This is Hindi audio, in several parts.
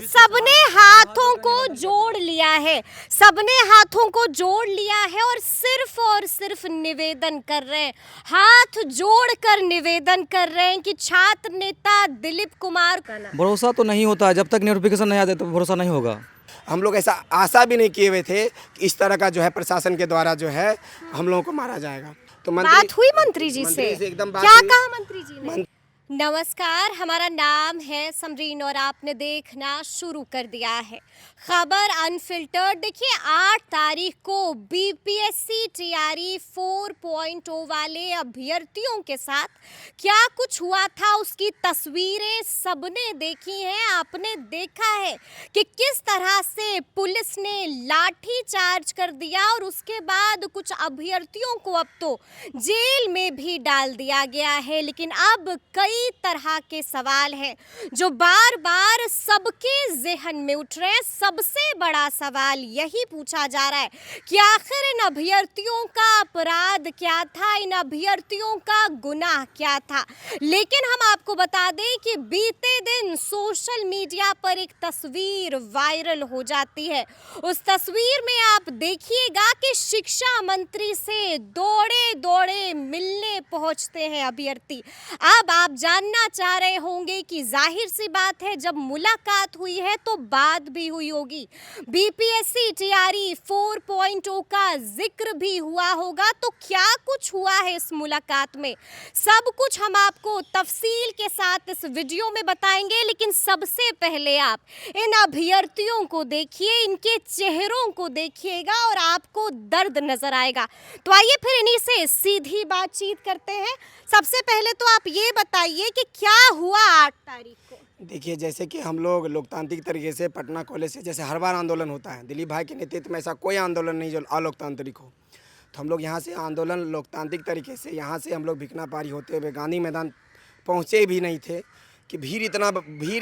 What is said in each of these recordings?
सबने हाथों को जोड़ लिया है, सबने हाथों को जोड़ लिया है और सिर्फ निवेदन कर रहे हैं, हाथ जोड़कर निवेदन कर रहे हैं कि छात्र नेता दिलीप कुमार का नाम। भरोसा तो नहीं होता, जब तक नोटिफिकेशन नहीं आते तो भरोसा नहीं होगा। हम लोग ऐसा आशा भी नहीं किए हुए थे कि इस तरह का जो है प्रशासन के द्वारा जो है हम लोगों को मारा जाएगा। तो बात हुई मंत्री जी से एकदम बात क्या हुई। कहा मंत्री जी ने? नमस्कार, हमारा नाम है समरीन और आपने देखना शुरू कर दिया है खबर अनफिल्टर्ड। देखिए 8 तारीख को बीपीएससी तैयारी 4.0 वाले अभ्यर्थियों के साथ क्या कुछ हुआ था उसकी तस्वीरें सबने देखी हैं। आपने देखा है कि किस तरह से पुलिस ने लाठी चार्ज कर दिया और उसके बाद कुछ अभ्यर्थियों को अब तो जेल में भी डाल दिया गया है। लेकिन अब कई तरह के सवाल हैं जो बार बार सबके ज़हन में उठ रहे हैं। सबसे बड़ा सवाल यही पूछा जा रहा है कि आखिर इन अभ्यर्थियों का अपराध क्या था, इन अभ्यर्थियों का गुनाह क्या था। लेकिन हम आपको बता दें कि बीते दिन सोशल मीडिया पर एक तस्वीर वायरल हो जाती है। उस तस्वीर में आप देखिएगा कि शिक्षा मंत्री से दौड़े दौड़े मिलने पहुंचते हैं अभ्यर्थी। अब आप जानना चाह रहे होंगे कि जाहिर सी बात है जब मुलाकात हुई है तो बात भी हुई होगी, बीपीएससी तैयारी 4.0 का जिक्र भी हुआ होगा। तो क्या कुछ हुआ है इस मुलाकात में, सब कुछ हम आपको तफसील के साथ इस वीडियो में बताएंगे। लेकिन सबसे पहले आप इन अभ्यर्थियों को देखिए, इनके चेहरों को देखिएगा और आपको दर्द नजर आएगा। तो आइए फिर इन्हीं से सीधी बातचीत करते हैं। सबसे पहले तो आप ये बताइए कि क्या हुआ 8 तारीख को। देखिए, जैसे कि हम लोग लोकतांत्रिक तरीके से पटना कॉलेज से जैसे हर बार आंदोलन होता है, दिलीप भाई के नेतृत्व में ऐसा कोई आंदोलन नहीं जो अलोकतांत्रिक हो। तो हम लोग यहाँ से आंदोलन लोकतांत्रिक तरीके से यहाँ से हम लोग भिकना पारी होते हुए गांधी मैदान पहुँचे भी नहीं थे कि भीड़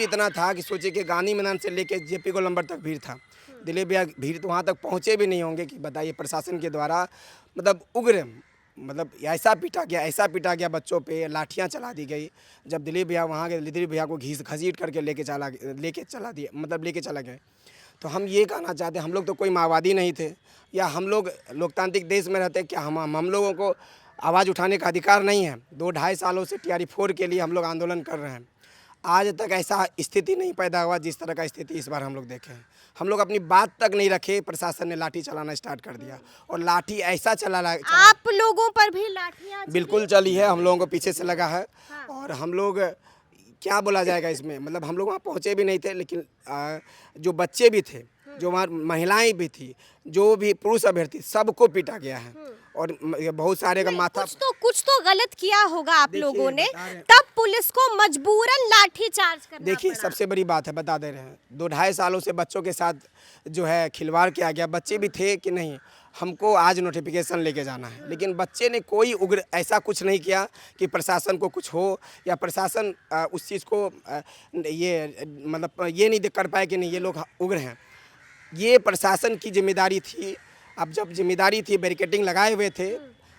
इतना था कि सोचे कि गांधी मैदान से लेकर जेपी गोलंबर तक भीड़ था। दिलीप भैया भीड़ तो वहाँ तक पहुँचे भी नहीं होंगे कि बताइए प्रशासन के द्वारा मतलब उग्र ऐसा पीटा गया बच्चों पे, लाठियां चला दी गई। जब दिलीप भैया वहाँ के दिलीप भैया को घसीट करके लेके चला गए। तो हम ये कहना चाहते हैं, हम लोग तो कोई माओवादी नहीं थे या हम लोग लोकतांत्रिक देश में रहते क्या हम लोगों को आवाज़ उठाने का अधिकार नहीं है। 2-2.5 सालों से तैयारी 4 के लिए हम लोग आंदोलन कर रहे हैं। आज तक ऐसा स्थिति नहीं पैदा हुआ जिस तरह का स्थिति इस बार हम लोग देखे हैं। हम लोग अपनी बात तक नहीं रखे, प्रशासन ने लाठी चलाना स्टार्ट कर दिया और लाठी ऐसा चला आप लोगों पर भी लाठियां बिल्कुल चली है, हम लोगों को पीछे से लगा है। हाँ। और हम लोग क्या बोला जाएगा इसमें, मतलब हम लोग वहाँ पहुँचे भी नहीं थे, लेकिन जो बच्चे भी थे, जो वहाँ महिलाएं भी थी, जो भी पुरुष अभ्यर्थी, सबको पीटा गया है और बहुत सारे का माथा कुछ तो गलत किया होगा आप लोगों ने, तब पुलिस को मजबूरन लाठी चार्ज करना देखिए पड़ा। सबसे बड़ी बात है, बता दे रहे हैं, 2-2.5 सालों से बच्चों के साथ जो है खिलवाड़ किया गया। बच्चे भी थे कि नहीं हमको आज नोटिफिकेशन लेके जाना है, लेकिन बच्चे ने कोई उग्र ऐसा कुछ नहीं किया कि प्रशासन को कुछ हो या प्रशासन उस चीज़ को ये मतलब ये नहीं कर पाए कि नहीं ये लोग उग्र हैं। ये प्रशासन की जिम्मेदारी थी। अब जब जिम्मेदारी थी, बैरिकेडिंग लगाए हुए थे,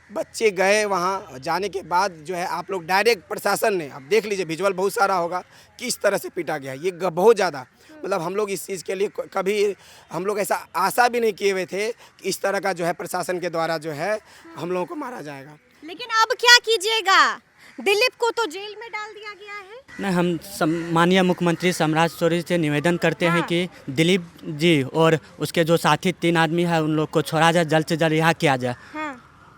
बच्चे गए वहाँ, जाने के बाद जो है आप लोग डायरेक्ट प्रशासन ने, अब देख लीजिए विजुअल बहुत सारा होगा किस तरह से पीटा गया। ये बहुत ज़्यादा मतलब हम लोग इस चीज़ के लिए कभी हम लोग ऐसा आशा भी नहीं किए हुए थे कि इस तरह का जो है प्रशासन के द्वारा जो है हम लोगों को मारा जाएगा। लेकिन अब क्या कीजिएगा, दिलीप को तो जेल में डाल दिया गया है। नहीं, हम माननीय मुख्यमंत्री सम्राट चौधरी से निवेदन करते हैं कि दिलीप जी और उसके जो साथी 3 आदमी हैं उन लोग को छोड़ा जाए, जल्द से जल्द रिहा किया जाए।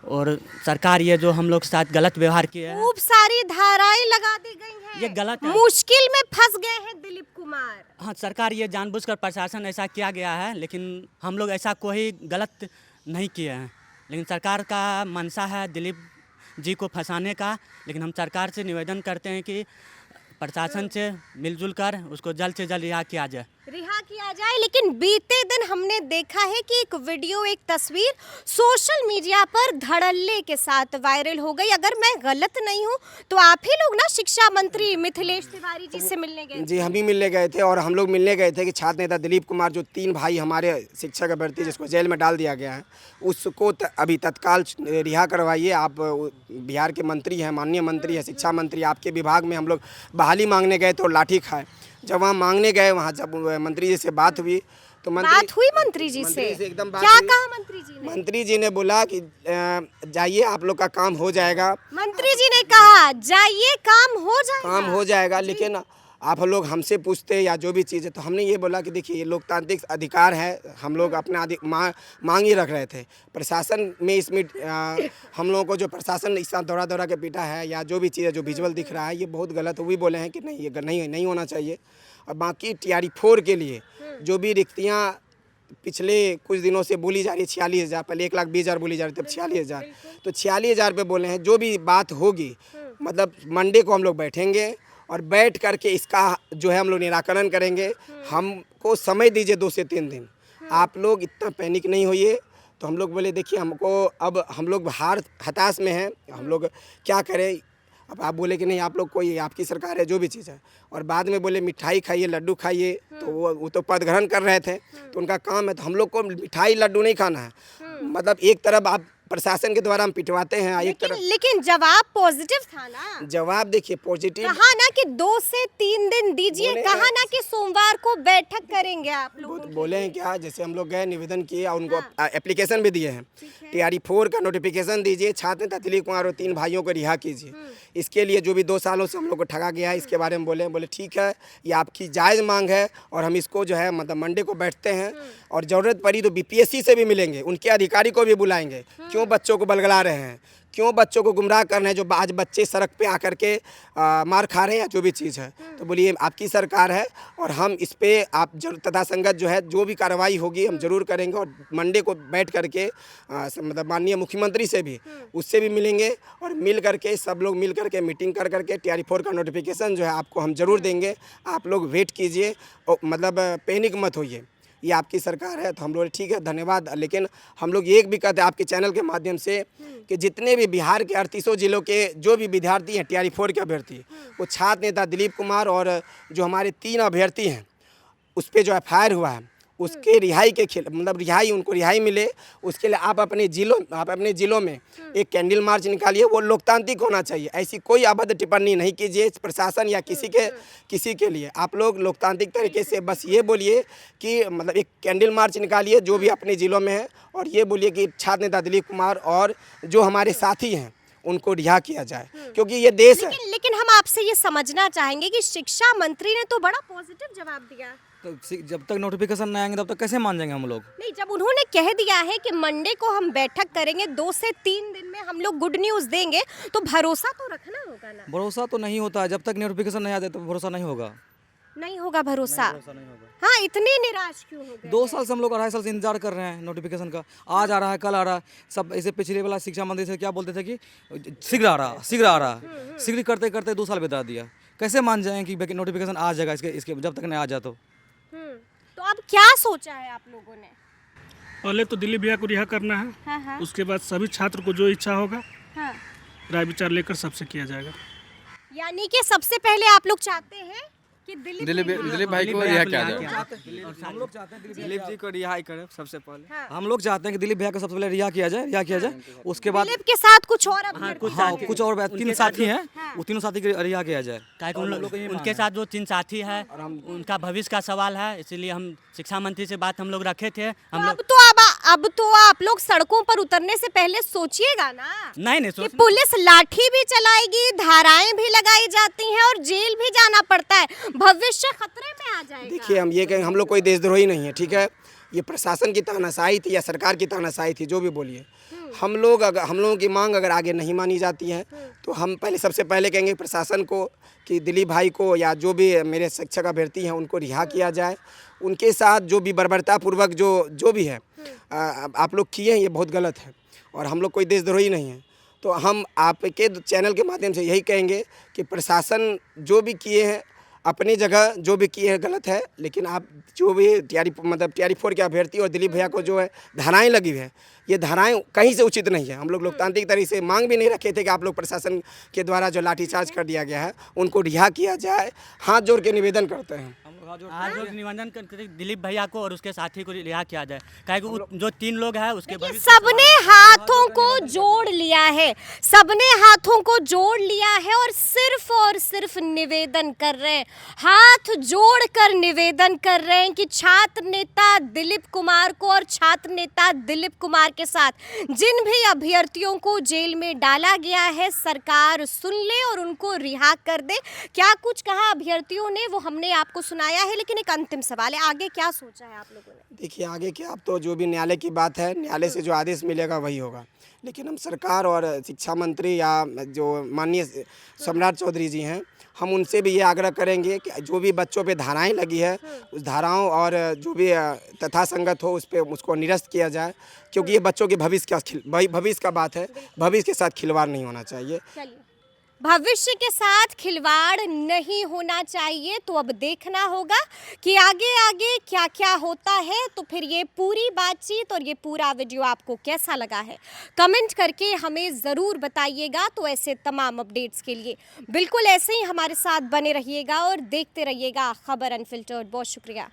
और सरकार ये जो हम लोग के साथ गलत व्यवहार किया है, खूब सारी धाराएं लगा दी गई हैं, ये गलत है। मुश्किल में फंस गए हैं दिलीप कुमार। हाँ, सरकार ये जानबूझकर प्रशासन ऐसा किया गया है, लेकिन हम लोग ऐसा कोई गलत नहीं किए हैं। लेकिन सरकार का मंशा है दिलीप जी को फंसाने का। लेकिन हम सरकार से निवेदन करते हैं कि प्रशासन से मिलजुल कर उसको जल्द से जल्द रिहा किया जाए। लेकिन बीते दिन हमने देखा है कि एक वीडियो, एक तस्वीर सोशल मीडिया पर धड़ल्ले के साथ वायरल हो गई। अगर मैं गलत नहीं हूँ तो आप ही लोग ना शिक्षा मंत्री मिथिलेश तिवारी जी से मिलने गए? जी, हम ही मिलने गए थे और हम लोग मिलने गए थे कि छात्र नेता दिलीप कुमार जो 3 भाई हमारे शिक्षक अभ्यर्थी जिसको जेल में डाल दिया गया है, उसको अभी तत्काल रिहा करवाइए। आप बिहार के मंत्री हैं, माननीय मंत्री है, शिक्षा मंत्री, आपके विभाग में हम लोग बहाली मांगने गए तो लाठी खाए। जब वहाँ मांगने गए, वहाँ जब मंत्री जी से बात हुई तो बात हुई मंत्री जी से? एकदम बात क्या हुई। कहा मंत्री जी ने? मंत्री जी ने बोला कि जाइए, आप लोग का काम हो जाएगा। मंत्री जी ने कहा जाइए, काम हो जाएगा। काम हो जाएगा, लेकिन आप लोग हमसे पूछते या जो भी चीज़ है, तो हमने ये बोला कि देखिए ये लोकतांत्रिक अधिकार है, हम लोग अपना मांग ही रख रहे थे। प्रशासन में इसमें हम लोगों को जो प्रशासन इस दौरा दौरा के पीटा है या जो भी चीज़ है, जो विजुअल दिख रहा है, ये बहुत गलत। वो भी बोले हैं कि नहीं, ये नहीं होना चाहिए। और बाकी TRE-4 के लिए जो भी रिक्तियाँ पिछले कुछ दिनों से बोली जा रही है, 46,000, पहले 1,20,000 बोली जा रही थी, अब 46,000, तो 46,000 पे बोले हैं। जो भी बात होगी, मतलब मंडे को हम लोग बैठेंगे और बैठ करके इसका जो है हम लोग निराकरण करेंगे। हमको समय दीजिए 2 से 3 दिन, आप लोग इतना पैनिक नहीं होइए। तो हम लोग बोले देखिए, हमको अब हम लोग हताश में हैं, हम लोग क्या करें। अब आप बोले कि नहीं, आप लोग कोई आपकी सरकार है, जो भी चीज़ है, और बाद में बोले मिठाई खाइए, लड्डू खाइए, तो वो तो पद ग्रहण कर रहे थे, तो उनका काम है। तो हम लोग को मिठाई लड्डू नहीं खाना है। मतलब एक तरफ आप प्रशासन के द्वारा हम पिटवाते हैं, एक तरफ लेकिन जवाब पॉजिटिव था ना? जवाब देखिए पॉजिटिव, कहा ना कि 2 से 3 दिन दीजिए, कहा ना कि सोमवार को बैठक करेंगे आप लोग। बोले हैं क्या, जैसे हम लोग गए, निवेदन किए और उनको एप्लीकेशन भी दिए हैं। TRE-4 का नोटिफिकेशन दीजिए, छात्र नेता दिलीप कुमार और 3 भाइयों को रिहा कीजिए। इसके लिए जो भी 2 सालों से हम लोग को ठगा गया है, इसके बारे में बोले ठीक है, ये आपकी जायज़ मांग है और हम इसको जो है मतलब मंडे को बैठते हैं और ज़रूरत पड़ी तो BPSC से भी मिलेंगे, उनके अधिकारी को भी बुलाएंगे। क्यों बच्चों को बलगला रहे हैं, क्यों बच्चों को गुमराह कर रहे हैं, जो आज बच्चे सड़क पे आकर के मार खा रहे हैं या जो भी चीज़ है। तो बोलिए आपकी सरकार है और हम इस पे आप जरूर तथा संगत जो है जो भी कार्रवाई होगी हम जरूर करेंगे। और मंडे को बैठ करके मतलब माननीय मुख्यमंत्री से भी उससे भी मिलेंगे और मिल करके सब लोग मिल करके मीटिंग कर करके TRE-4 का नोटिफिकेशन जो है आपको हम ज़रूर देंगे। आप लोग वेट कीजिए और मतलब पैनिक मत होइए, ये आपकी सरकार है। तो हम लोग ठीक है, धन्यवाद। लेकिन हम लोग एक भी कहते हैं आपके चैनल के माध्यम से कि जितने भी बिहार के 38 जिलों के जो भी विद्यार्थी हैं TRE-4 के अभ्यर्थी, वो छात्र नेता दिलीप कुमार और जो हमारे 3 अभ्यर्थी हैं उस पर जो FIR हुआ है, उसके रिहाई के मतलब उनको रिहाई मिले, उसके लिए आप अपने ज़िलों में एक कैंडल मार्च निकालिए। वो लोकतांत्रिक होना चाहिए, ऐसी कोई अभद्र टिप्पणी नहीं कीजिए प्रशासन या किसी के लिए। आप लोग लोकतांत्रिक तरीके से बस ये बोलिए कि मतलब एक कैंडल मार्च निकालिए जो भी अपने ज़िलों में है, और ये बोलिए कि छात्र नेता दिलीप कुमार और जो हमारे साथी हैं उनको रिहा किया जाए, क्योंकि ये देश है। लेकिन हम आपसे ये समझना चाहेंगे कि शिक्षा मंत्री ने तो बड़ा पॉजिटिव जवाब दिया। तो जब तक नोटिफिकेशन नहीं आएंगे तब तक कैसे मान जाएंगे हम लोग? नहीं, जब उन्होंने कह दिया है कि मंडे को हम बैठक करेंगे, 2 से 3 दिन में हम लोग गुड न्यूज़ देंगे, तो भरोसा तो रखना होगा ना? भरोसा तो नहीं होता है, जब तक नोटिफिकेशन नहीं आते तो भरोसा नहीं होगा। नहीं होगा भरोसा? नहीं होगा। हाँ, इतने निराश क्यों हो गए? 2 साल से हम लोग 2.5 साल से इंतजार कर रहे हैं नोटिफिकेशन का। आज आ रहा है, कल आ रहा है। सब ऐसे पिछले वाला शिक्षा मंत्री से क्या बोलते थे कि शीघ्र आ रहा, शीघ्र करते करते 2 साल बिता दिया। कैसे मान जाएं कि नोटिफिकेशन आ जाएगा इसके जब तक नहीं आ जाए तो अब क्या सोचा है आप लोगों ने? पहले तो दिलीप भैया को रिहा करना है। हाँ। उसके बाद सभी छात्र को जो इच्छा होगा हाँ। राय विचार लेकर सबसे किया जाएगा। यानी कि सबसे पहले आप लोग चाहते हैं कि दिलीप भाई को रिहा किया जाए। हम लोग चाहते हैं दिलीप जी को रिहा करें सबसे पहले। हम लोग चाहते हैं कि दिलीप भैया को सबसे पहले रिहा किया जाए। उसके बाद दिलीप के साथ कुछ और अभ्यर्थी? हाँ, कुछ और 3 साथी हैं, वो तीनों साथी को रिहा किया जाए। उनके साथ जो 3 साथी है उनका भविष्य का सवाल है, इसीलिए हम शिक्षा मंत्री से बात हम लोग रखे थे। अब तो आप लोग सड़कों पर उतरने से पहले सोचिएगा ना। नहीं कि पुलिस लाठी भी चलाएगी, धाराएं भी लगाई जाती हैं और जेल भी जाना पड़ता है, भविष्य खतरे में आ जाएगा। देखिए, हम ये कहें, हम लोग कोई देशद्रोही नहीं है, ठीक है। ये प्रशासन की तानाशाही थी या सरकार की तानाशाही थी, जो भी बोलिए। हम लोगों की मांग अगर आगे नहीं मानी जाती है तो हम सबसे पहले कहेंगे प्रशासन को कि दिलीप भाई को या जो भी मेरे शिक्षक अभ्यर्थी हैं उनको रिहा किया जाए। उनके साथ जो भी बर्बरतापूर्वक जो भी है आप लोग किए हैं, ये बहुत गलत है और हम लोग कोई देशद्रोही नहीं है। तो हम आपके चैनल के माध्यम से यही कहेंगे कि प्रशासन जो भी किए हैं अपनी जगह जो भी किए हैं गलत है, लेकिन आप जो भी TRE-4 के अभ्यर्थी और दिलीप भैया को जो है धाराएं लगी हुई है, ये धाराएं कहीं से उचित नहीं है। हम लोग लोकतांत्रिक तरीके से मांग भी नहीं रखे थे कि आप लोग प्रशासन के द्वारा जो लाठीचार्ज कर दिया गया है उनको रिहा किया जाए। हाथ जोड़ के निवेदन करते हैं, आज रोज निवेदन करते दिलीप भैया को और उसके साथी को रिहा किया जाए, क्योंकि जो 3 लोग हैं उसके सबने हाथों को जोड़ लिया है, सबने हाथों को जोड़ लिया है और सिर्फ निवेदन कर रहे हैं। हाथ जोड़कर निवेदन कर रहे हैं कि छात्र नेता दिलीप कुमार को और छात्र नेता दिलीप कुमार के साथ जिन भी अभ्यर्थियों को जेल में डाला गया है, सरकार सुन ले और उनको रिहा कर दे। क्या कुछ कहा अभ्यर्थियों ने वो हमने आपको सुनाया है, लेकिन एक अंतिम सवाल है, आगे क्या सोचा है आप लोगों ने? देखिए आगे क्या, अब तो जो भी न्यायालय की बात है, न्यायालय से जो आदेश मिलेगा वही होगा। लेकिन हम सरकार और शिक्षा मंत्री या जो माननीय सम्राट चौधरी जी हैं, हम उनसे भी ये आग्रह करेंगे कि जो भी बच्चों पे धाराएं लगी है उस धाराओं और जो भी तथासंगत हो उस पे उसको निरस्त किया जाए, क्योंकि ये बच्चों के भविष्य का बात है। भविष्य के साथ खिलवाड़ नहीं होना चाहिए। चलिए, भविष्य के साथ खिलवाड़ नहीं होना चाहिए। तो अब देखना होगा कि आगे आगे क्या क्या होता है। तो फिर ये पूरी बातचीत और ये पूरा वीडियो आपको कैसा लगा है, कमेंट करके हमें ज़रूर बताइएगा। तो ऐसे तमाम अपडेट्स के लिए बिल्कुल ऐसे ही हमारे साथ बने रहिएगा और देखते रहिएगा खबर अनफिल्टर्ड। बहुत शुक्रिया।